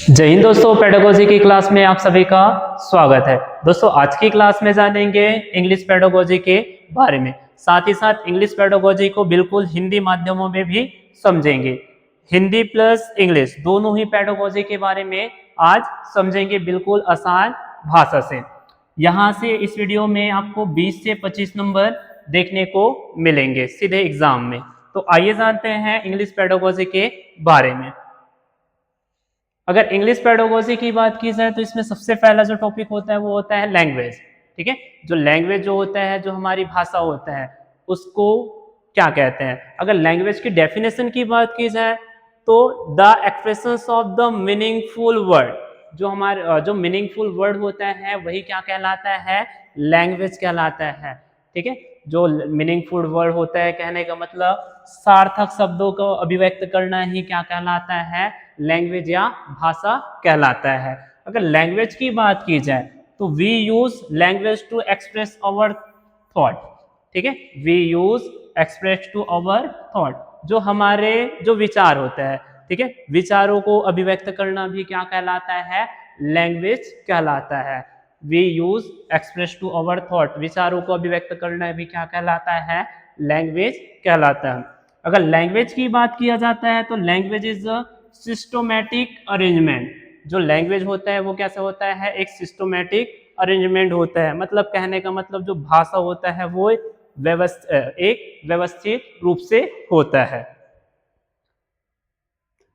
जय हिंद दोस्तों, पेडागोजी की क्लास में आप सभी का स्वागत है। दोस्तों आज की क्लास में जानेंगे इंग्लिश पेडागोजी के बारे में, साथ ही साथ इंग्लिश पेडागोजी को बिल्कुल हिंदी माध्यमों में भी समझेंगे। हिंदी प्लस इंग्लिश दोनों ही पेडागोजी के बारे में आज समझेंगे बिल्कुल आसान भाषा से। यहाँ से इस वीडियो में आपको 20 से 25 नंबर देखने को मिलेंगे सीधे एग्जाम में। तो आइए जानते हैं इंग्लिश पेडागोजी के बारे में। अगर इंग्लिश पेडागोजी की बात की जाए तो इसमें सबसे पहला जो टॉपिक होता है वो होता है लैंग्वेज। ठीक है, जो लैंग्वेज जो होता है, जो हमारी भाषा होता है, उसको क्या कहते हैं। अगर लैंग्वेज की डेफिनेशन की बात की जाए तो the expressions of the meaningful word, जो हमारे जो मीनिंगफुल वर्ड होता है वही क्या कहलाता है, लैंग्वेज कहलाता है। ठीक है, जो मीनिंगफुल वर्ड होता है, कहने का मतलब सार्थक शब्दों को अभिव्यक्त करना ही क्या कहलाता है, लैंग्वेज या भाषा कहलाता है। अगर लैंग्वेज की बात की जाए तो we use language to express our thought. ठीक है, we use express to our thought, जो हमारे जो विचार होते हैं, ठीक है, विचारों को अभिव्यक्त करना भी क्या कहलाता है, लैंग्वेज कहलाता है। We use express to our thought, विचारों को अभिव्यक्त करना भी क्या कहलाता है, लैंग्वेज कहलाता है। अगर लैंग्वेज की बात किया जाता है तो लैंग्वेज इज अ सिस्टोमेटिक अरेंजमेंट। जो लैंग्वेज होता है वो कैसे होता है, एक सिस्टोमेटिक अरेंजमेंट होता है। मतलब कहने का मतलब जो भाषा होता है वो एक व्यवस्थित रूप से होता है।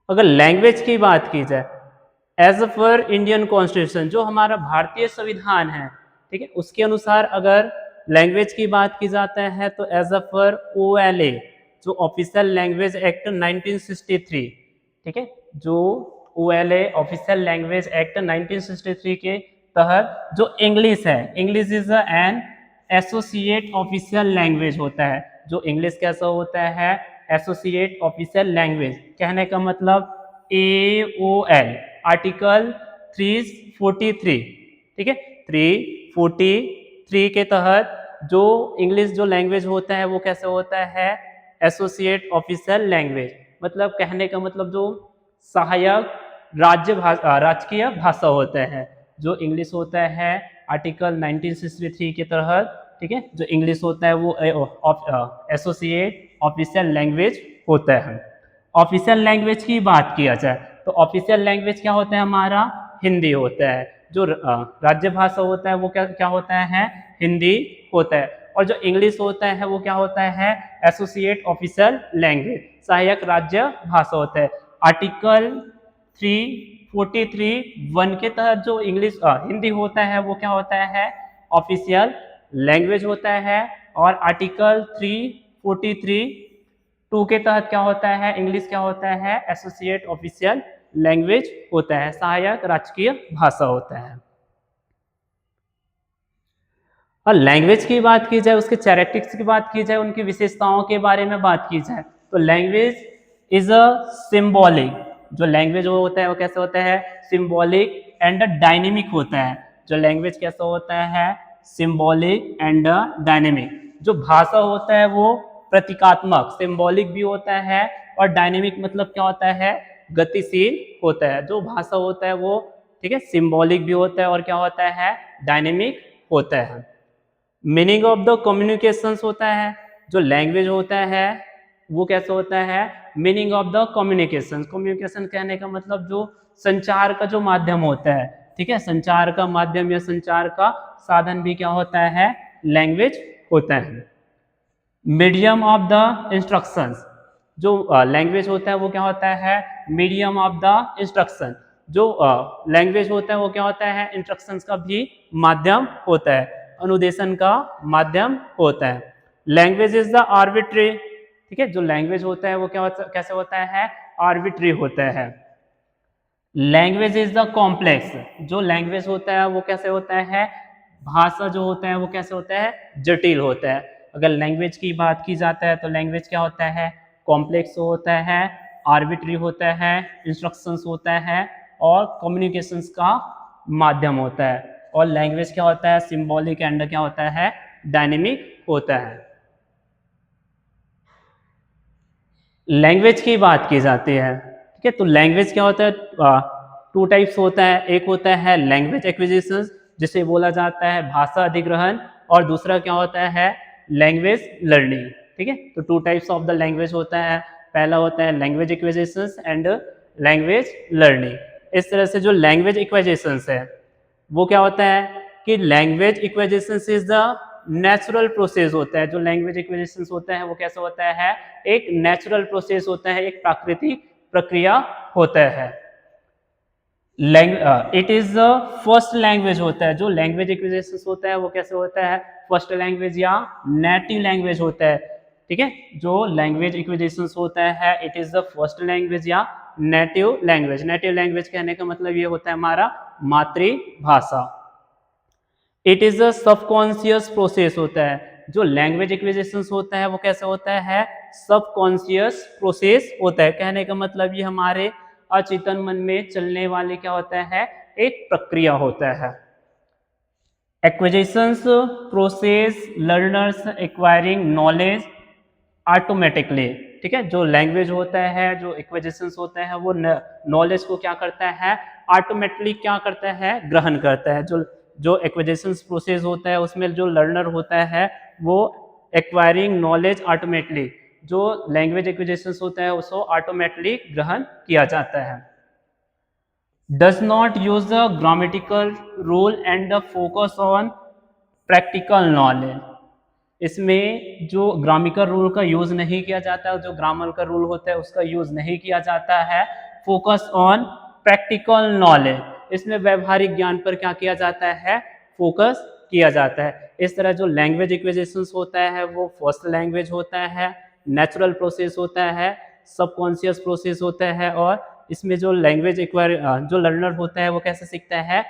अगर लैंग्वेज की बात की जाए, एज पर इंडियन कॉन्स्टिट्यूशन, जो हमारा भारतीय संविधान है, ठीक है, उसके अनुसार अगर लैंग्वेज की बात की जाता है तो एज पर OLA, जो ऑफिशियल लैंग्वेज एक्ट 1963, ठीक है, जो OLA ऑफिशियल लैंग्वेज एक्ट 1963 के तहत जो इंग्लिश है, English is an associate official language होता है। जो इंग्लिश कैसा होता है, एसोसिएट ऑफिशियल लैंग्वेज, कहने का मतलब AOL आर्टिकल 343, ठीक है, 343 के तहत जो इंग्लिश जो लैंग्वेज होता है वो कैसे होता है, एसोसिएट ऑफिशियल लैंग्वेज। मतलब कहने का मतलब जो सहायक राजकीय भाषा होता है, जो इंग्लिश होता है आर्टिकल 1963 के तहत, ठीक है, जो इंग्लिश होता है वो एसोसिएट ऑफिशियल लैंग्वेज होता है। ऑफिशियल लैंग्वेज की बात किया जाए तो ऑफिशियल लैंग्वेज क्या होता है, हमारा हिंदी होता है। जो राज्य भाषा होता है वो क्या क्या होता है, हिंदी होता है। और जो इंग्लिश होता है वो क्या होता है, एसोसिएट ऑफिशियल लैंग्वेज, सहायक राज्य भाषा होता है। आर्टिकल 343(1) के तहत जो इंग्लिश हिंदी होता है वो क्या होता है, ऑफिशियल लैंग्वेज होता है। और आर्टिकल 343(2) के तहत क्या होता है, इंग्लिश क्या होता है, एसोसिएट ऑफिशियल लैंग्वेज होता है, सहायक राजकीय भाषा होता है। और लैंग्वेज की बात की जाए, उसके कैरेक्टरिस्टिक्स की बात की जाए, उनकी विशेषताओं के बारे में बात की जाए तो लैंग्वेज इज अ सिंबॉलिक, जो लैंग्वेज वो होता है वो कैसे होता है, सिंबॉलिक एंड डायनेमिक होता है। जो लैंग्वेज कैसा होता है, सिंबॉलिक एंड डायनेमिक। जो भाषा होता है वो प्रतीकात्मक, सिंबॉलिक भी होता है, और डायनेमिक मतलब क्या होता है, गतिशील होता है। जो भाषा होता है वो, ठीक है, सिंबॉलिक भी होता है और क्या होता है, डायनेमिक होता है। मीनिंग ऑफ द कम्युनिकेशंस होता है, जो लैंग्वेज होता है वो कैसे होता है, meaning of the communication. Communication कहने का मतलब जो संचार का जो माध्यम होता है, ठीक है, संचार का माध्यम या संचार का साधन भी क्या होता है, लैंग्वेज होता है। मीडियम ऑफ द इंस्ट्रक्शंस, जो लैंग्वेज होता है वो क्या होता है, मीडियम ऑफ द इंस्ट्रक्शन। जो लैंग्वेज होता है वो क्या होता है, इंस्ट्रक्शंस का भी माध्यम होता है, अनुदेशन का माध्यम होता है। लैंग्वेज इज द आर्बिट्री, ठीक है, जो लैंग्वेज होता है वो क्या होता, कैसे होता है, आर्बिट्री होता है। लैंग्वेज इज द कॉम्प्लेक्स, जो लैंग्वेज होता है वो कैसे होता है, भाषा जो होता है वो कैसे होता है, जटिल होता है। अगर लैंग्वेज की बात की जाता है तो लैंग्वेज क्या होता है, कॉम्प्लेक्स होता है, आर्बिट्री होता है, इंस्ट्रक्शंस होता है, और कम्युनिकेशंस का माध्यम होता है। और लैंग्वेज क्या होता है, सिंबॉलिक एंड क्या होता है, डायनेमिक होता है। लैंग्वेज की बात की जाती है, ठीक है, तो लैंग्वेज क्या होता है, टू टाइप्स होता है, एक होता है लैंग्वेज एक्विजिशन जिसे बोला जाता है भाषा अधिग्रहण, और दूसरा क्या होता है लैंग्वेज लर्निंग। ठीक है, तो two types of the language होता है, पहला होता है language acquisition and language learning. इस तरह से जो लैंग्वेज एक्विजिशन है वो क्या होता है कि language acquisition is the natural process होता है। जो लैंग्वेज एक्विजिशन होता है वो कैसा होता है, एक नेचुरल प्रोसेस होता है, एक प्राकृतिक प्रक्रिया होता है। It is the first language होता है। जो लैंग्वेज एक्विजिशन होता है वो कैसे होता है, फर्स्ट लैंग्वेज या नेटिव लैंग्वेज होता है। ठीक है, जो लैंग्वेज एक्विजिशन होता है it is the first language या नेटिव लैंग्वेज। नेटिव लैंग्वेज कहने का मतलब ये होता है हमारा मातृभाषा। It is a subconscious process होता है। जो लैंग्वेज एक्विजिशन होता है वो कैसे होता है, सबकॉन्शियस प्रोसेस होता है। कहने का मतलब ये हमारे अचेतन मन में चलने वाले क्या होता है, एक प्रक्रिया होता है। Acquisitions process learners acquiring knowledge automatically. ठीक है, जो लैंग्वेज होता है, जो एक्विजिशंस होता है वो नॉलेज को क्या करता है, ऑटोमेटिकली क्या करता है, ग्रहण करता है। जो एक्विजिशंस प्रोसेस होता है उसमें जो लर्नर होता है वो एक्वायरिंग नॉलेज ऑटोमेटिकली, जो लैंग्वेज एक्विजिशंस होता है उसको ऑटोमेटिकली ग्रहण किया जाता है। Does not use the grammatical rule and the focus on practical knowledge. इसमें जो ग्रामिकल रूल का यूज नहीं किया जाता, जो ग्रामर का रूल होता है उसका यूज नहीं किया जाता है। फोकस ऑन प्रैक्टिकल नॉलेज, इसमें व्यवहारिक ज्ञान पर क्या किया जाता है, फोकस किया जाता है। इस तरह जो लैंग्वेज एक्विजिशन होता है वो फर्स्ट लैंग्वेज होता है, नेचुरल प्रोसेस होता है, सबकॉन्शियस प्रोसेस होता है, और इसमें जो लैंग्वेज जो लर्नर होता है वो कैसे सीखता है,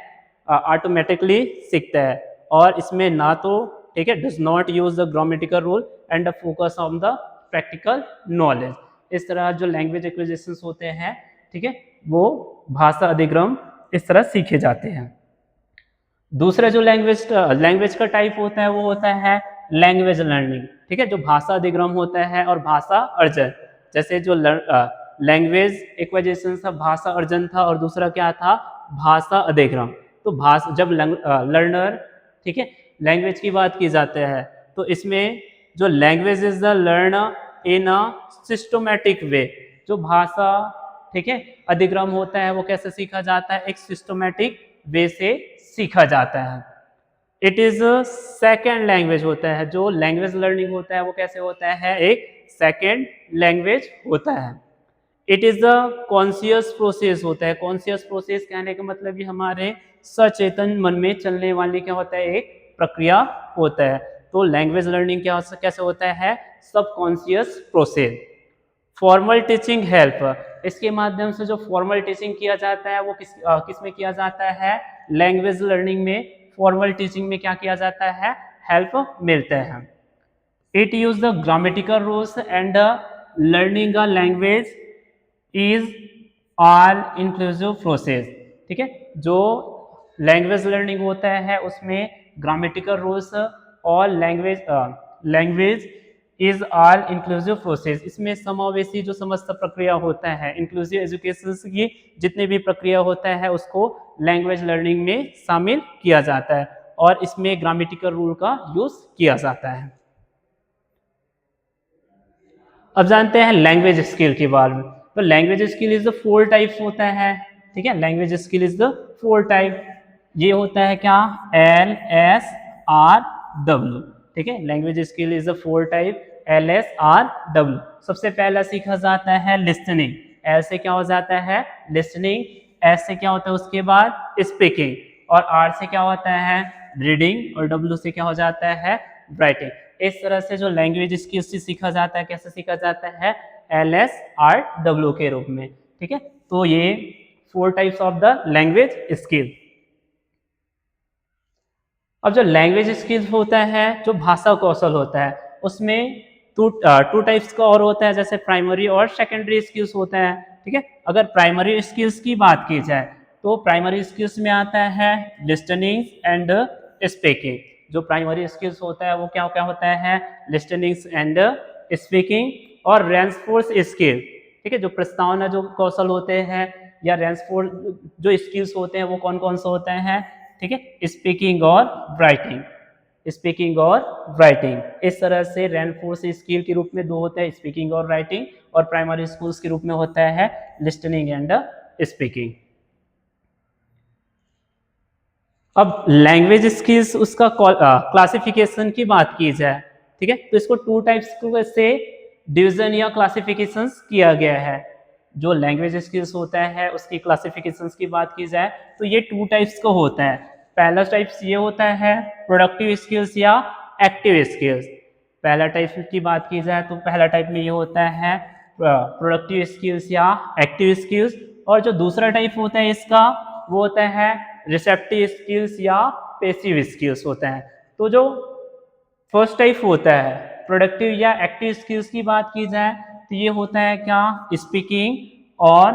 ऑटोमेटिकली सीखता है। और इसमें ना तो ठीक है does not use the grammatical rule and the focus on the practical knowledge. इस तरह जो लैंग्वेज एक्विजिशन होते हैं, ठीक है, वो भाषा अधिग्रहण इस तरह सीखे जाते हैं। दूसरा जो लैंग्वेज का टाइप होता है वो होता है लैंग्वेज लर्निंग। ठीक है, जो भाषा अधिग्रहण होता है और भाषा अर्जन। जैसे जो लैंग्वेज एक्विजिशन था भाषा अर्जन था, और दूसरा क्या था, भाषा अधिग्रहण। तो जब लर्नर, ठीक है, लैंग्वेज की बात की जाती है तो इसमें जो language is the learner in a systematic way. जो भाषा, ठीक है, अधिग्रहण होता है वो कैसे सीखा जाता है, एक सिस्टमैटिक वे से सीखा जाता है। इट इज सेकेंड लैंग्वेज होता है। जो लैंग्वेज लर्निंग होता है वो कैसे होता है, एक सेकेंड लैंग्वेज होता है। It is the conscious process होता है। कॉन्शियस प्रोसेस कहने का मतलब ये हमारे सचेतन मन में चलने वाली क्या होता है, एक प्रक्रिया होता है। तो लैंग्वेज लर्निंग कैसे होता है, subconscious process. Formal teaching help, इसके माध्यम से जो फॉर्मल टीचिंग किया जाता है वो किस में किया जाता है, लैंग्वेज लर्निंग में। फॉर्मल टीचिंग में क्या किया जाता है, हेल्प मिलता है। It use the grammatical rules and learning a language is all inclusive process. ठीक है, जो लैंग्वेज लर्निंग होता है उसमें ग्रामेटिकल रूल्स और language is all inclusive process, इसमें समावेशी जो समस्त प्रक्रिया होता है, इंक्लूसिव एजुकेशन की जितनी भी प्रक्रिया होता है उसको लैंग्वेज लर्निंग में शामिल किया जाता है, और इसमें ग्रामेटिकल रूल का यूज किया जाता है। अब जानते हैं लैंग्वेज स्किल के बारे में। तो language skill is the 4 types होता है। ठीक है, language skill is the 4 type. ये होता है क्या, LSRW। ठीक है, language skill is the 4 type, LSRW। सबसे पहला सीखा जाता है लिसनिंग। एल से क्या हो जाता है, लिसनिंग। एस से क्या होता है उसके बाद स्पीकिंग, और आर से क्या होता है, रीडिंग, और डब्ल्यू से क्या हो जाता है, राइटिंग। इस तरह से जो लैंग्वेज स्किल्स सीखा जाता है, कैसे सीखा जाता है, LSRW के रूप में। ठीक है, तो ये 4 types of the language skill. अब जो लैंग्वेज स्किल्स होता है, जो भाषा कौशल होता है, उसमें टू टाइप्स का और होता है, जैसे प्राइमरी और सेकेंडरी स्किल्स होता है। ठीक है, अगर प्राइमरी स्किल्स की बात की जाए तो प्राइमरी स्किल्स में आता है लिस्टनिंग एंड स्पीकिंग। जो प्राइमरी स्किल्स होता है वो क्या क्या होता है, लिस्टनिंग एंड स्पीकिंग और रेंफोर्स स्किल। ठीक है, जो प्रस्तावना जो कौशल होते हैं, या रेंफोर्स जो स्किल्स होते हैं वो कौन कौन से होते हैं, ठीक है, स्पीकिंग और राइटिंग, स्पीकिंग और राइटिंग। इस तरह से रेनफोर्स स्किल के रूप में दो होते हैं, स्पीकिंग और राइटिंग, और प्राइमरी स्कूल्स के रूप में होता है लिस्टनिंग एंड स्पीकिंग। अब लैंग्वेज स्किल्स उसका क्लासिफिकेशन की बात की जाए, ठीक है, तो इसको टू टाइप्स से डिवीजन या क्लासिफिकेशंस किया गया है। जो लैंग्वेज स्किल्स होता है उसकी क्लासिफिकेशंस की बात की जाए तो ये टू टाइप्स का होता है। पहला टाइप्स ये होता है प्रोडक्टिव स्किल्स या एक्टिव स्किल्स। पहला टाइप की बात की जाए तो पहला टाइप में ये होता है प्रोडक्टिव स्किल्स या एक्टिव स्किल्स, और जो दूसरा टाइप होता है इसका वो होता है रिसेप्टिव स्किल्स या पैसिव स्किल्स होता है। तो जो फर्स्ट टाइप होता है प्रोडक्टिव या एक्टिव स्किल्स की बात की जाए तो ये होता है क्या, स्पीकिंग और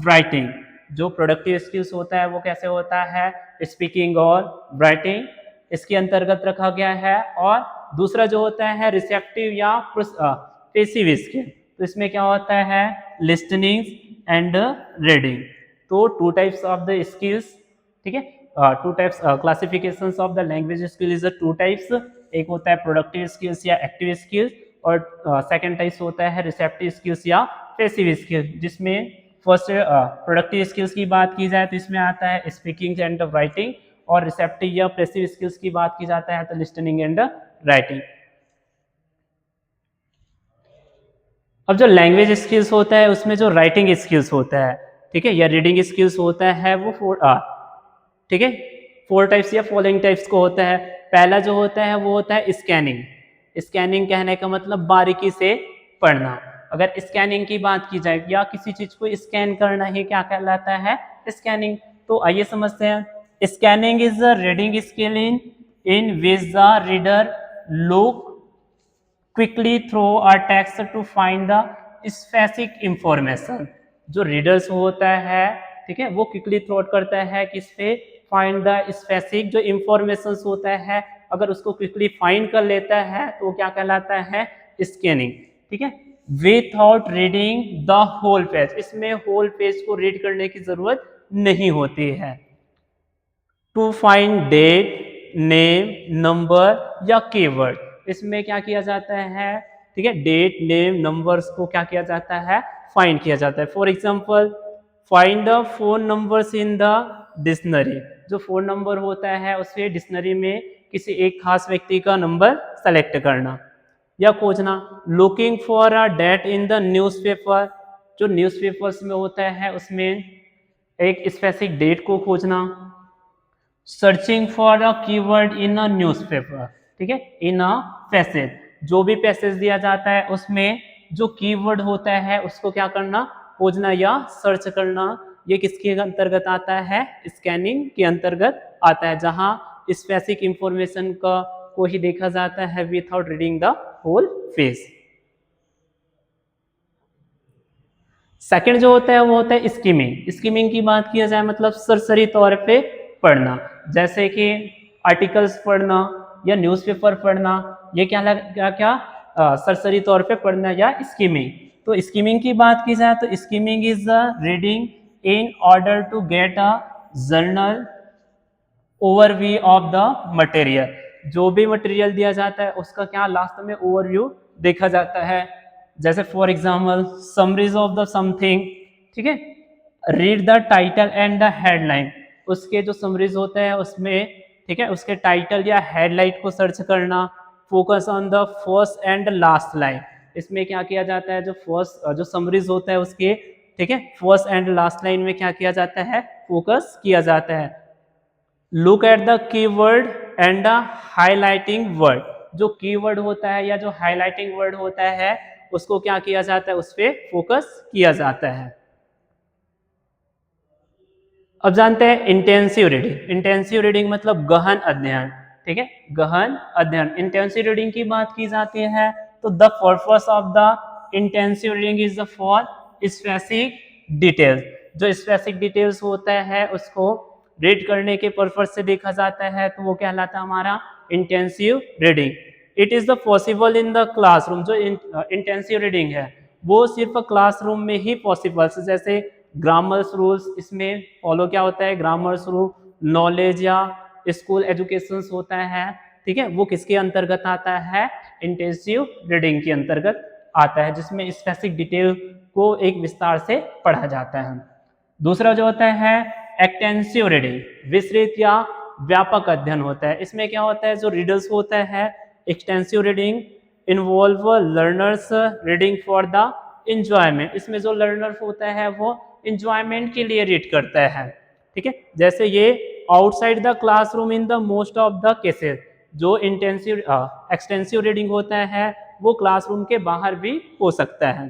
राइटिंग। जो प्रोडक्टिव स्किल्स होता है वो कैसे होता है, स्पीकिंग और राइटिंग इसके अंतर्गत रखा गया है। और दूसरा जो होता है रिसेप्टिव या पैसिव स्किल, तो इसमें क्या होता है लिस्टनिंग एंड रीडिंग। तो two types of the skills, ठीक है, two types classifications of the language skill is the two types. एक होता है प्रोडक्टिव स्किल्स या एक्टिव स्किल्स, और सेकंड टाइप्स होता है रिसेप्टिव स्किल्स या पैसिव स्किल्स। जिसमें फर्स्ट प्रोडक्टिव स्किल्स की बात की जाए तो इसमें आता है स्पीकिंग एंड राइटिंग, और रिसेप्टिव या पैसिव स्किल्स की बात की जाता है तो लिस्टनिंग एंड राइटिंग। अब जो लैंग्वेज स्किल्स होता है उसमें जो राइटिंग स्किल्स होता है, ठीक है, या रीडिंग स्किल्स होता है वो ठीक है, फोर टाइप्स या फॉलोइंग टाइप्स को होता है। पहला जो होता है वो होता है स्कैनिंग। स्कैनिंग कहने का मतलब बारीकी से पढ़ना। अगर स्कैनिंग की बात की जाए या किसी चीज को स्कैन करना ही क्या कहलाता है, स्कैनिंग। तो आइए समझते हैं। Scanning is the reading skill in which the reader look quickly through a text to find the specific information. जो रीडर्स होता है, ठीक है, वो क्विकली थ्रू आउट करता है किस पे, फाइंड द स्पेसिफिक जो इंफॉर्मेशन होता है, अगर उसको क्विकली फाइंड कर लेता है तो वो क्या कहलाता है, स्कैनिंग, ठीक है, without reading the whole page. इसमें होल पेज को रीड करने की जरूरत नहीं होती है। To find date, name, number या कीवर्ड, इसमें क्या किया जाता है, ठीक है, डेट, नेम, नंबर्स को क्या किया जाता है, फाइंड किया जाता है। For example find the phone numbers in the dictionary. जो फोन नंबर होता है उसके डिक्शनरी में किसी एक खास व्यक्ति का नंबर सेलेक्ट करना या खोजना। Looking for a date in the newspaper, जो न्यूज़पेपर्स में होता है उसमें एक स्पेसिफिक डेट को खोजना। Searching for a keyword in a newspaper, ठीक है, इन अ पैसेज, जो भी पैसेज दिया जाता है उसमें जो कीवर्ड होता है उसको क्या करना, खोजना या सर्च करना। ये किसके अंतर्गत आता है, स्कैनिंग के अंतर्गत आता है, जहां स्पेसिफिक इंफॉर्मेशन का को ही देखा जाता है without reading the whole page. Second जो होता है वो होता है स्किमिंग। स्किमिंग की बात किया जाए मतलब सरसरी तौर पे पढ़ना, जैसे कि आर्टिकल्स पढ़ना या न्यूज़पेपर पढ़ना, ये क्या सरसरी तौर पे पढ़ना या स्किमिंग। तो स्किमिंग की बात की जाए तो skimming is the reading in order to get a general overview of the material. जो भी मटेरियल दिया जाता है उसका क्या लास्ट में ओवरव्यू देखा जाता है। जैसे for example summaries of the something, ठीक है, read the title and the headline. उसके जो समरीज होते हैं उसमें, ठीक है, उसके टाइटल या हेडलाइन को सर्च करना। Focus on the first and last line, इसमें क्या किया जाता है, जो फर्स्ट जो समरीज होता है उसके, ठीक है, फर्स्ट एंड लास्ट लाइन में क्या किया जाता है, फोकस किया जाता है। Look at the keyword and the highlighting word, जो कीवर्ड होता है या जो हाईलाइटिंग वर्ड होता है उसको क्या किया जाता है, उस पर फोकस किया जाता है। अब जानते हैं इंटेंसिव रीडिंग। इंटेंसिव रीडिंग मतलब गहन अध्ययन, ठीक है, गहन अध्ययन। इंटेंसिव रीडिंग की बात की जाती है तो the purpose of the intensive reading is the for specific details. जो स्पेसिफिक डिटेल्स होता है उसको रीड करने के पर्पस से देखा जाता है तो वो कहलाता है हमारा intensive reading. It is the possible in the classroom. जो इंटेंसिव रीडिंग है वो सिर्फ क्लासरूम में ही पॉसिबल, जैसे ग्रामर्स रूल्स इसमें फॉलो क्या होता है, ग्रामर्स रूल, नॉलेज या स्कूल एजुकेशन होता है, ठीक है, वो किसके अंतर्गत आता है, इंटेंसिव रीडिंग के अंतर्गत आता है, जिसमें स्पेसिफिक डिटेल को एक विस्तार से पढ़ा जाता है। दूसरा जो होता है एक्सटेंसिव रीडिंग, विस्तृत या व्यापक अध्ययन होता है। इसमें क्या होता है, जो रीडर्स होता है extensive reading involve learners reading for the enjoyment, इसमें जो लर्नर होता है वो इंजॉयमेंट के लिए रीड करता है, ठीक है। जैसे ये outside the classroom in the most of the cases, जो इंटेंसिव एक्सटेंसिव रीडिंग होता है वो क्लासरूम के बाहर भी हो सकता है।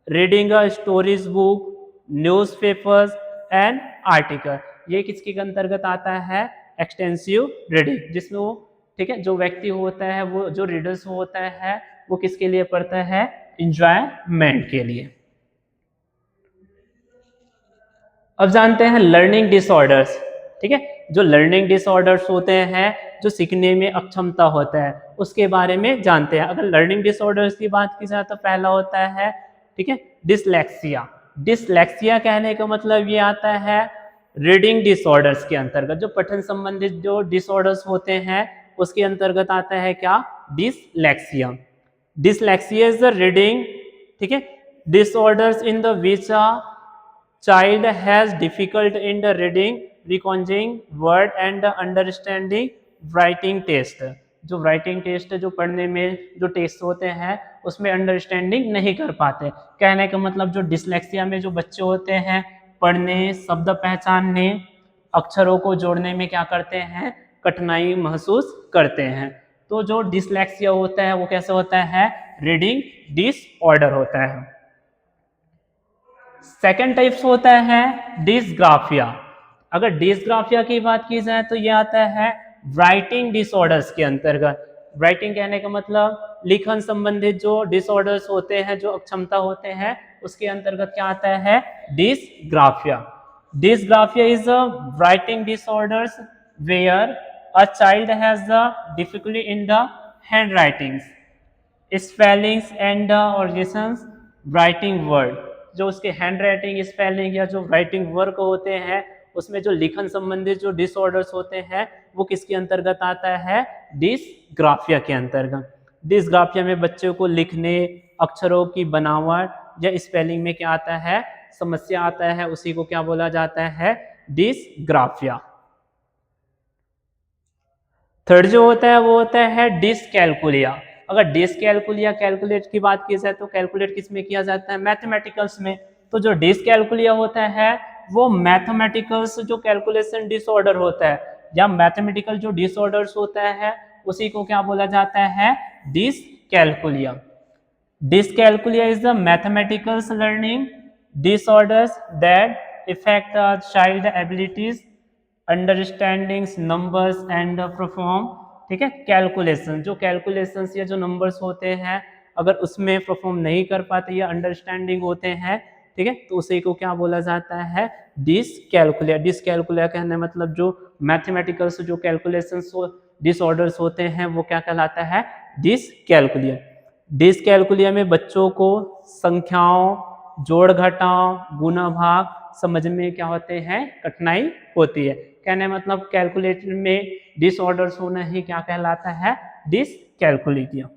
Reading a stories book, newspapers and article, ये किसके अंतर्गत आता है, एक्सटेंसिव रीडिंग, जिसमें वो, ठीक है, जो व्यक्ति होता है वो, जो रीडर्स होता है वो किसके लिए पढ़ता है, इंजॉयमेंट के लिए। अब जानते हैं लर्निंग डिसऑर्डर्स, ठीक है, जो लर्निंग डिसऑर्डर्स होते हैं, जो सीखने में अक्षमता होता है, उसके बारे में जानते हैं। अगर लर्निंग डिसऑर्डर्स की बात की जाए तो पहला होता है, ठीक है, डिसलेक्सिया। डिसलेक्सिया कहने का मतलब ये आता है रीडिंग डिसऑर्डर्स के अंतर्गत, जो पठन संबंधित जो डिसऑर्डर्स होते हैं उसके अंतर्गत आता है क्या, dyslexia. Dyslexia is the reading, ठीक है, disorders in the which child has difficult in the reading, recognizing word and the understanding writing test, जो राइटिंग टेस्ट जो पढ़ने में जो टेस्ट होते हैं उसमें अंडरस्टैंडिंग नहीं कर पाते। कहने का मतलब जो डिसलेक्सिया में जो बच्चे होते हैं पढ़ने, शब्द पहचानने, अक्षरों को जोड़ने में क्या करते हैं, कठिनाई महसूस करते हैं। तो जो डिसलेक्सिया होता है वो कैसे होता है, रीडिंग डिसऑर्डर होता है। सेकेंड टाइप्स होता है डिसग्राफिया। अगर डिसग्राफिया की बात की जाए तो यह आता है राइटिंग डिसऑर्डर्स के अंतर्गत। राइटिंग कहने का मतलब लिखन संबंधित जो डिसऑर्डर्स होते हैं, जो अक्षमता होते हैं, उसके अंतर्गत क्या आता है, dysgraphia. Dysgraphia is a writing disorders where a child has the difficulty in the hand writings, spellings and organisations writing word, जो उसके हैंड राइटिंग, स्पेलिंग या जो राइटिंग वर्क होते हैं उसमें जो लिखन संबंधित जो डिसऑर्डर्स होते हैं वो किसके अंतर्गत आता है, डिसग्राफिया के अंतर्गत। डिसग्राफिया में बच्चों को लिखने, अक्षरों की बनावट या स्पेलिंग में क्या आता है, समस्या आता है, उसी को क्या बोला जाता है, डिसग्राफिया। थर्ड जो होता है वो होता है डिसकैलकुलिया। अगर डिसकैलकुलिया कैलकुलेट की बात की जाए तो कैलकुलेट किस में किया जाता है, मैथमेटिकल्स में। तो जो डिसकैलकुलिया होता है वो मैथमेटिकल्स जो कैलकुलेशन डिसऑर्डर होता है या मैथमेटिकल जो डिसऑर्डर्स होता है उसी को क्या बोला जाता है, dyscalculia. Dyscalculia is the mathematicals learning disorders that affect a child abilities, understandings, numbers and perform, ठीक है, कैलकुलेशन, जो कैलकुलेशंस या जो नंबर्स होते हैं अगर उसमें परफॉर्म नहीं कर पाते या अंडरस्टैंडिंग होते हैं, ठीक है, तो उसी को क्या बोला जाता है, डिसकैलकुलिया। डिसकैलकुलिया कहने मतलब जो मैथमेटिकल्स जो कैलकुलेशंस डिसऑर्डर्स होते हैं वो क्या कहलाता है, डिसकैलकुलिया। डिसकैलकुलिया में बच्चों को संख्याओं, जोड़ घटाव, गुणा भाग समझने में क्या होते हैं, कठिनाई होती है। कहने मतलब कैलकुलेटर में डिसऑर्डर्स होना ही क्या कहलाता है, डिसकैलकुलिया।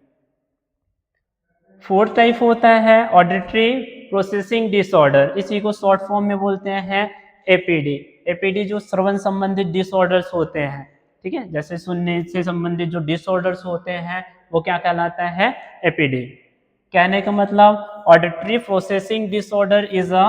फोर्थ टाइप होता है ऑडिटरी प्रोसेसिंग डिसऑर्डर, इसी को शॉर्ट फॉर्म में बोलते हैं एपीडी। एपीडी जो श्रवण संबंधित डिसऑर्डर्स होते हैं, ठीक है, जैसे सुनने से संबंधित जो डिसऑर्डर्स होते हैं वो क्या कहलाता है, एपीडी। कहने का मतलब auditory processing disorder is a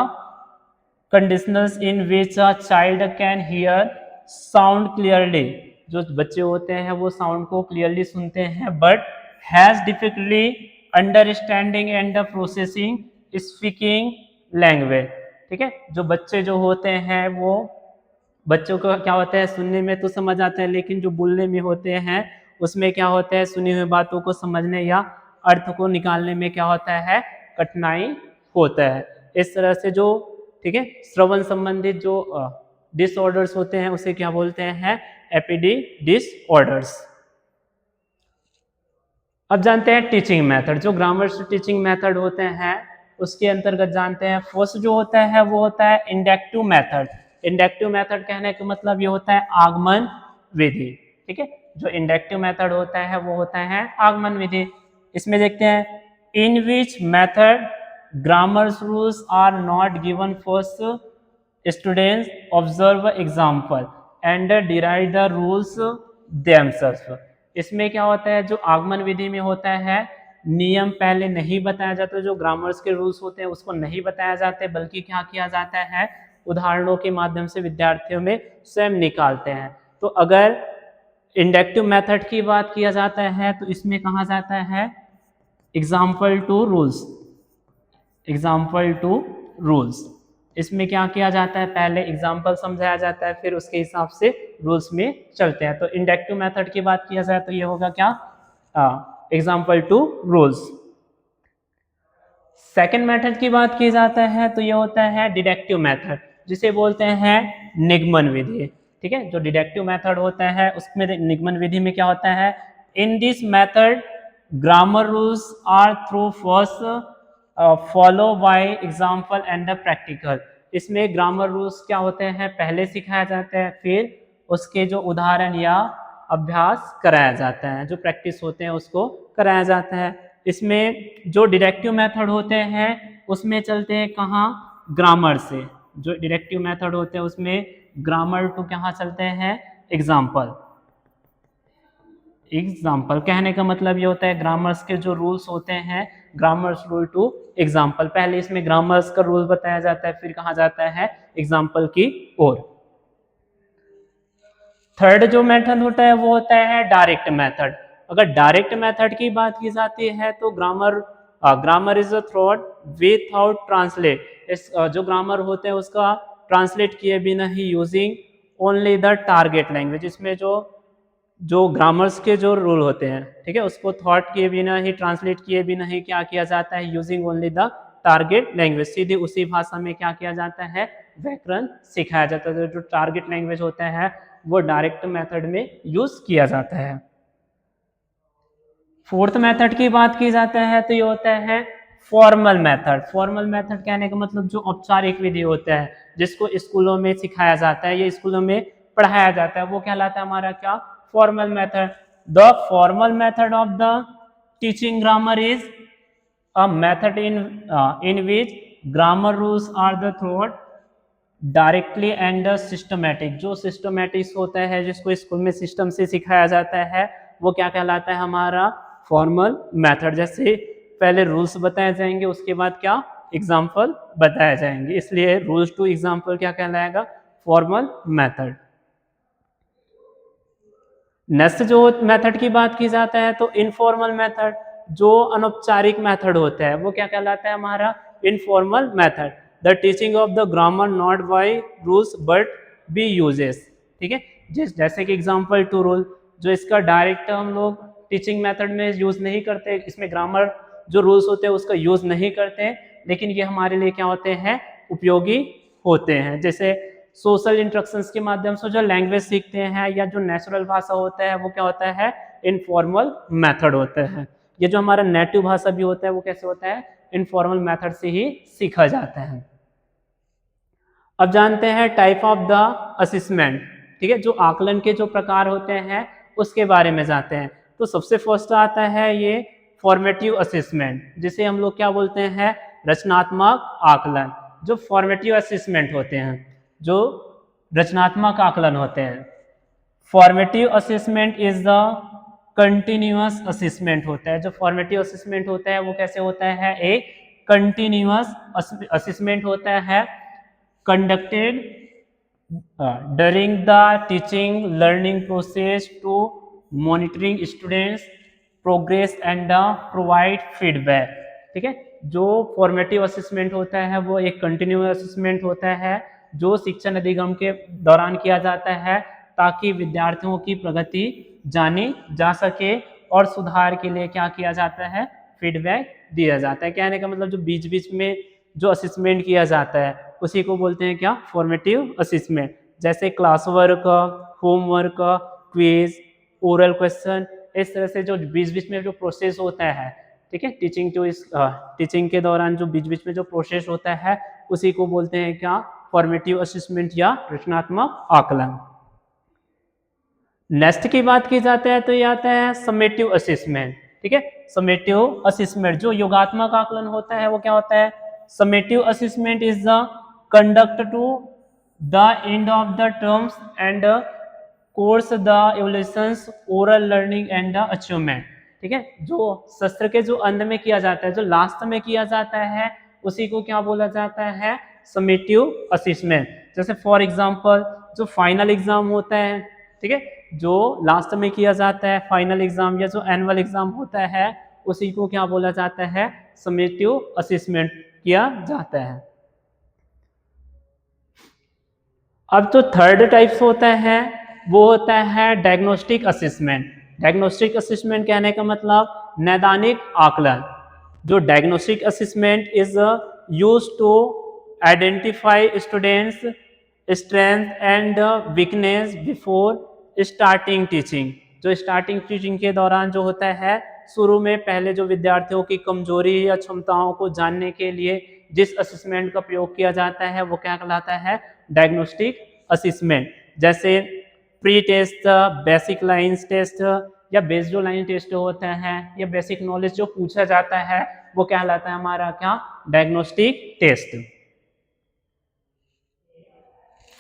conditions in which a child can hear sound clearly, जो बच्चे होते हैं वो साउंड को क्लियरली सुनते हैं but has difficulty understanding and processing speaking language, ठीक है, जो बच्चे जो होते हैं वो, बच्चों को क्या होता है, सुनने में तो समझ आता है लेकिन जो बोलने में होते हैं उसमें क्या होता है, सुनी हुई बातों को समझने या अर्थ को निकालने में क्या होता है, कठिनाई होता है। इस तरह से जो, ठीक है, श्रवण संबंधित जो डिसऑर्डर्स होते हैं उसे क्या बोलते हैं, एपीडी डिसऑर्डर्स। अब जानते हैं टीचिंग मेथड। जो ग्रामर टीचिंग मेथड होते हैं उसके अंतर्गत जानते हैं। फर्स्ट जो होता है वो होता है इंडक्टिव मेथड। इंडक्टिव मेथड कहने का मतलब ये होता है आगमन विधि, ठीक है। जो इंडक्टिव मेथड होता है वो होता है आगमन विधि। इसमें देखते हैं, in which method grammars rules are not given first students observe example and derive the rules themselves. इसमें क्या होता है, जो आगमन विधि में होता है नियम पहले नहीं बताया जाता, जो ग्रामर्स के रूल्स होते हैं उसको नहीं बताया जाते, बल्कि क्या किया जाता है उदाहरणों के माध्यम से विद्यार्थियों में स्वयं निकालते हैं। तो अगर इंडक्टिव मेथड की बात किया जाता है तो इसमें कहा जाता है example to rules. Example to rules, इसमें क्या किया जाता है, पहले एग्जाम्पल समझाया जाता है, फिर उसके हिसाब से रूल्स में चलते हैं। तो इंडक्टिव मेथड की बात किया जाए तो ये होगा क्या, example to rules. Second method की बात की जाता है तो ये होता है डिडक्टिव मेथड, जिसे बोलते हैं निगमन विधि, ठीक है। जो डिडक्टिव मेथड होता है उसमें निगमन विधि में क्या होता है, in this method grammar rules are through first follow by example and the practical. इसमें ग्रामर रूल्स क्या होते हैं पहले सिखाया जाता है, फिर उसके जो उदाहरण या अभ्यास कराया जाता है, जो प्रैक्टिस होते हैं उसको कराया जाता है। इसमें जो डिडक्टिव मेथड होते हैं उसमें चलते हैं कहाँ, ग्रामर से। जो डिडक्टिव मेथड होते हैं उसमें ग्रामर टू कहाँ चलते हैं, एग्जाम्पल। एग्जाम्पल कहने का मतलब ये होता है ग्रामर्स के जो रूल्स होते हैं, ग्रामर्स रूल टू एग्जाम्पल, पहले इसमें ग्रामर्स का रूल बताया जाता है, फिर कहा जाता है एग्जाम्पल की ओर। थर्ड जो मेथड होता है वो होता है डायरेक्ट मेथड। अगर डायरेक्ट मेथड की बात की जाती है तो ग्रामर इज अ थ्रॉट विथआउट ट्रांसलेट। इस जो ग्रामर होते हैं उसका ट्रांसलेट किए बिना ही using only the target language. इसमें जो ग्रामर्स के जो रूल होते हैं, ठीक है, उसको थॉट किए बिना ही, ट्रांसलेट किए बिना ही क्या किया जाता है, using only the target language. सीधे उसी भाषा में क्या किया जाता है, व्याकरण सिखाया जाता है। जो टारगेट लैंग्वेज होता है वो डायरेक्ट मेथड में यूज किया जाता है। फोर्थ मेथड की बात की जाता है तो ये होता है फॉर्मल मेथड। फॉर्मल मेथड कहने का मतलब जो औपचारिक विधि होता है, जिसको स्कूलों में सिखाया जाता है या स्कूलों में पढ़ाया जाता है, वो कहलाता है हमारा क्या, formal method. The formal method of the teaching grammar is a method in which grammar rules are the throat directly and systematic. जो सिस्टमेटिक होता है, जिसको स्कूल में सिस्टम से सिखाया जाता है, वो क्या कहलाता है, हमारा फॉर्मल मेथड। जैसे पहले रूल्स बताए जाएंगे, उसके बाद क्या, एग्जाम्पल बताए जाएंगे, इसलिए रूल्स टू एग्जाम्पल क्या कहलाएगा, फॉर्मल मेथड। नेक्स्ट जो मेथड की बात की जाता है तो इनफॉर्मल मेथड, जो अनौपचारिक मेथड होता है वो क्या कहलाता है, हमारा informal method. The teaching of the grammar not by rules but be uses, ठीक है। जैसे कि एग्जाम्पल टू रूल, जो इसका डायरेक्ट हम लोग टीचिंग मेथड में यूज नहीं करते, इसमें ग्रामर जो रूल्स होते हैं उसका यूज नहीं करते, लेकिन ये हमारे लिए क्या होते हैं, उपयोगी होते हैं। जैसे सोशल इंस्ट्रक्शंस के माध्यम से जो लैंग्वेज सीखते हैं, या जो नेचुरल भाषा होता है वो क्या होता है, इनफॉर्मल मेथड होता है। ये जो हमारा नेटिव भाषा भी होता है वो कैसे होता है, इनफॉर्मल मेथड से ही सीखा जाता है। अब जानते हैं टाइप ऑफ द असेसमेंट, ठीक है, जो आकलन के जो प्रकार होते हैं उसके बारे में जानते हैं। तो सबसे फर्स्ट आता है ये फॉर्मेटिव असेसमेंट, जिसे हम लोग क्या बोलते हैं, रचनात्मक आकलन। जो फॉर्मेटिव असेसमेंट होते हैं, जो रचनात्मक आकलन होते हैं। Formative assessment is the continuous assessment होता है। जो फॉर्मेटिव असेसमेंट होता है वो कैसे होता है, एक कंटिन्यूअस असेसमेंट होता है, conducted during the teaching learning process to monitoring students progress and provide feedback, ठीक है। जो फॉर्मेटिव असेसमेंट होता है वो एक कंटिन्यूअस असेसमेंट होता है, जो शिक्षण अधिगम के दौरान किया जाता है, ताकि विद्यार्थियों की प्रगति जानी जा सके और सुधार के लिए क्या किया जाता है, फीडबैक दिया जाता है। कहने का मतलब जो बीच बीच में जो असेसमेंट किया जाता है उसी को बोलते हैं क्या, फॉर्मेटिव असेसमेंट। जैसे class work, homework, quiz, oral question, इस तरह से जो बीच बीच में जो प्रोसेस होता है ठीक है। टीचिंग के दौरान जो बीच बीच में जो प्रोसेस होता है उसी को बोलते हैं क्या, फॉर्मेटिव असेसमेंट या रचनात्मक आकलन। नेक्स्ट की बात की जाती है तो ये आता है समेटिव असेसमेंट, ठीक है। समेटिव असेसमेंट जो योगात्मक आकलन होता है वो क्या होता है, summative assessment is the conduct to the end of the terms and course the evaluations oral learning and the achievement, ठीक है। जो सत्र के जो अंत में किया जाता है, जो लास्ट में किया जाता है, उसी को क्या बोला जाता है, समेटिव असेसमेंट। जैसे फॉर एग्जांपल जो फाइनल एग्जाम होता है, ठीक है, जो लास्ट में किया जाता है फाइनल एग्जाम या जो एनुअल एग्जाम होता है, उसी को क्या बोला जाता है, समेटिव असेसमेंट किया जाता है। अब जो थर्ड टाइप्स होता है वो होता है डायग्नोस्टिक असेसमेंट। डायग्नोस्टिक असेसमेंट कहने का मतलब नैदानिक आकलन। जो diagnostic assessment is used to identify students strength and weakness before starting teaching. जो स्टार्टिंग टीचिंग के दौरान जो होता है, शुरू में पहले जो विद्यार्थियों की कमजोरी या क्षमताओं को जानने के लिए जिस असेसमेंट का प्रयोग किया जाता है वो क्या कहलाता है, डायग्नोस्टिक असेसमेंट। जैसे pre test, basic lines test या बेस्ड जो लाइन टेस्ट होता है या बेसिक नॉलेज जो पूछा जाता है वो कहलाता है हमारा क्या, डायग्नोस्टिक टेस्ट।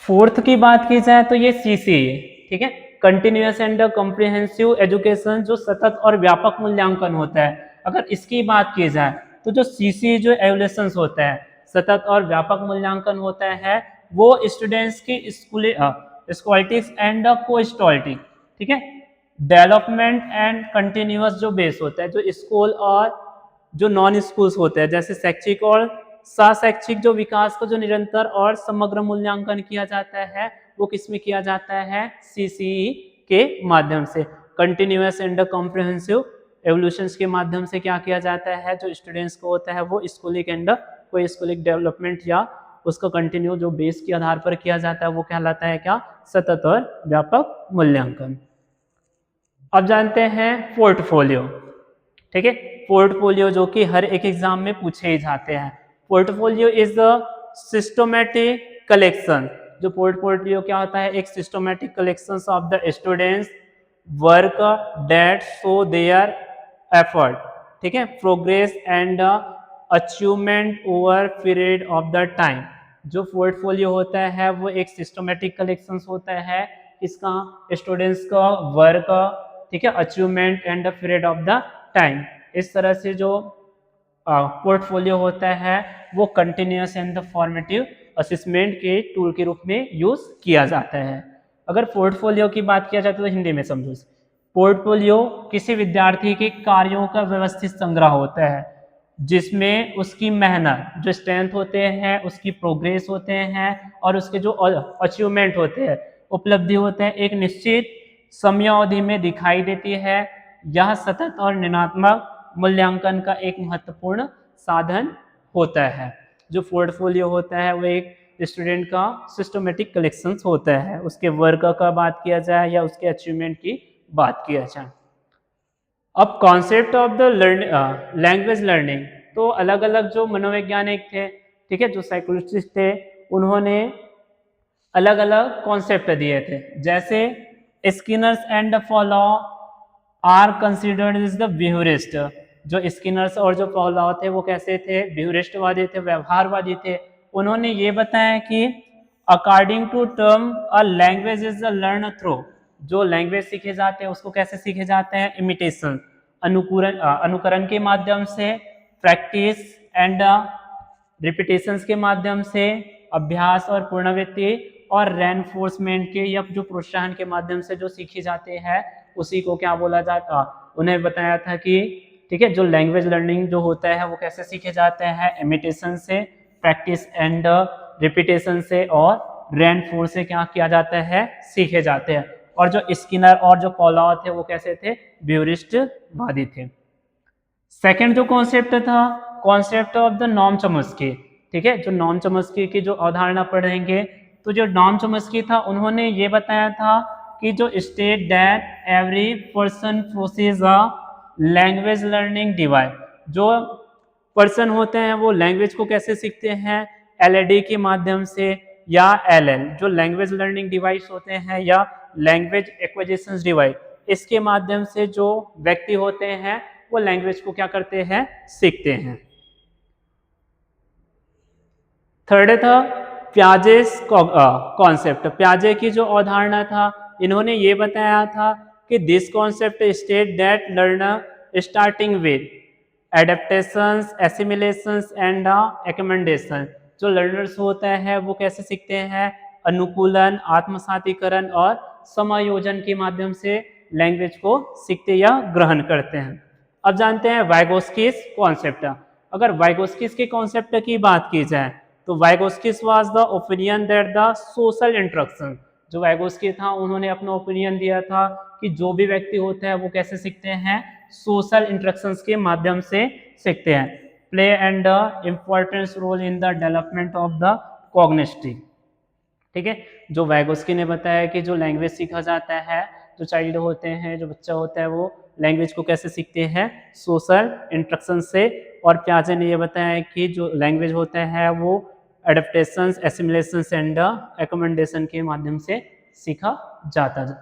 फोर्थ की बात की जाए तो ये सीसीए, ठीक है, कंटिन्यूअस एंड कॉम्प्रिहेंसिव एजुकेशन, जो सतत और व्यापक मूल्यांकन होता है। अगर इसकी बात की जाए तो जो सीसीए जो एवल्यूशंस होता है, सतत और व्यापक मूल्यांकन होता है, वो स्टूडेंट्स की स्कॉलिटिक्स एंड कोस्टॉलिटिक, ठीक है, डेवलपमेंट एंड कंटिन्यूअस जो बेस होता है, जो स्कूल और जो नॉन स्कूल्स होते हैं, जैसे शैक्षिक और शैक्षिक जो विकास का जो निरंतर और समग्र मूल्यांकन किया जाता है वो किसमें किया जाता है, सीसीई के माध्यम से। कंटिन्यूअस एंड कॉम्प्रिहेंसिव एवोल्यूशंस के माध्यम से क्या किया जाता है, जो स्टूडेंट्स को होता है वो स्कूलिक एंड कोई स्कूलिक डेवलपमेंट या उसका कंटिन्यू जो बेस के आधार पर किया जाता है वो कहलाता है क्या, सतत और व्यापक मूल्यांकन। अब जानते हैं पोर्टफोलियो, ठीक है। पोर्टफोलियो जो कि हर एक एग्जाम में पूछे ही जाते हैं। Portfolio is the systematic collection. जो पोर्टफोलियो क्या होता है, एक systematic collection of the students work that show their effort, ठीक है, progress and achievement over period of the time. जो पोर्टफोलियो होता है वो एक सिस्टमैटिक कलेक्शन होता है इसका, स्टूडेंट्स का वर्क, ठीक है, achievement and period of the time. इस तरह से जो पोर्टफोलियो होता है वो कंटिन्यूअस एंड फॉर्मेटिव असेसमेंट के टूल के रूप में यूज किया जाता है। अगर पोर्टफोलियो की बात किया जाए तो हिंदी में समझो, पोर्टफोलियो किसी विद्यार्थी के कार्यों का व्यवस्थित संग्रह होता है जिसमें उसकी मेहनत, जो स्ट्रेंथ होते हैं, उसकी प्रोग्रेस होते हैं और उसके जो अचीवमेंट होते हैं, उपलब्धि होते हैं, एक निश्चित समयावधि में दिखाई देती है। यह सतत और निरंतर मूल्यांकन का एक महत्वपूर्ण साधन होता है। जो पोर्टफोलियो होता है वो एक स्टूडेंट का सिस्टमेटिक कलेक्शंस होता है, उसके वर्क का बात किया जाए या उसके अचीवमेंट की बात किया जाए। अब concept of the language learning, तो अलग अलग जो मनोवैज्ञानिक थे, ठीक है, जो साइकोलॉजिस्ट थे, उन्होंने अलग अलग कॉन्सेप्ट दिए थे। जैसे Skinner's and follow are considered is the behaviourist. जो स्किनर्स और जो फॉलो थे वो कैसे थे, बिहेवियरिस्टवादी थे, व्यवहारवादी थे। उन्होंने ये बताया कि according to term a language is learn through. जो लैंग्वेज सीखे जाते हैं उसको कैसे सीखे जाते हैं, इमिटेशन, अनुकरण के माध्यम से, प्रैक्टिस एंड रिपीटेशंस के माध्यम से, अभ्यास और पुनरावृत्ति और रेनफोर्समेंट के या जो प्रोत्साहन के माध्यम से जो सीखे जाते हैं उसी को क्या बोला जाता। उन्हें बताया था कि ठीक है, जो लैंग्वेज लर्निंग जो होता है वो कैसे सीखे जाते हैं, इमिटेशन से, प्रैक्टिस एंड रिपीटेशन से और रेनफोर्स से क्या किया जाता है, सीखे जाते हैं। और जो स्किनर और जो पॉलाव थे वो कैसे थे, बिहेवियरिस्टवादी थे। सेकंड जो कॉन्सेप्ट था, concept of the Noam Chomsky, ठीक है, जो नॉम चॉम्स्की की जो अवधारणा पढ़ेंगे, तो जो नॉम चॉम्स्की था उन्होंने ये बताया था कि जो state that every person process a language learning device, जो पर्सन होते हैं वो लैंग्वेज को कैसे सीखते हैं, एलईडी के माध्यम से या एलएल जो लैंग्वेज लर्निंग डिवाइस होते हैं या लैंग्वेज एक्विजिशन डिवाइस, इसके माध्यम से जो व्यक्ति होते हैं वो लैंग्वेज को क्या करते हैं, सीखते हैं। थर्ड था प्याजेस कॉन्सेप्ट। प्याजे की जो अवधारणा था, इन्होंने ये बताया था कि this concept state that learner starting with adaptations, assimilations and accommodation. जो लर्नर्स होता है वो कैसे सीखते हैं, अनुकूलन, आत्मसातीकरण और समायोजन के माध्यम से लैंग्वेज को सीखते या ग्रहण करते हैं। अब जानते हैं वाइगोस्किस कॉन्सेप्ट। अगर वाइगोस्किस के कॉन्सेप्ट की बात की जाए तो Vygotsky's was the opinion that the social interaction, जो वाइगोस्की था उन्होंने अपना ओपिनियन दिया था कि जो भी व्यक्ति होता है वो कैसे सीखते हैं, सोशल इंटरेक्शंस के माध्यम से सीखते हैं। Play and the importance role in the development of the cognitive. ठीक है, जो वाइगोस्की ने बताया कि जो लैंग्वेज सीखा जाता है, जो चाइल्ड होते हैं, जो बच्चा होता है वो लैंग्वेज को कैसे सीखते हैं, सोशल इंटरेक्शन से। और प्याजे ने ये बताया कि जो लैंग्वेज होता है वो एडेप्टेशंस, एसिमिलेशंस एंड एकमेंडेशन के माध्यम से सीखा जाता है।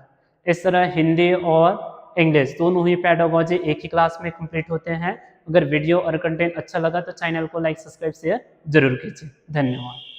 इस तरह हिंदी और इंग्लिश दोनों ही पेडागोजी एक ही क्लास में कंप्लीट होते हैं। अगर वीडियो और कंटेंट अच्छा लगा तो चैनल को लाइक, सब्सक्राइब, शेयर जरूर कीजिए। धन्यवाद।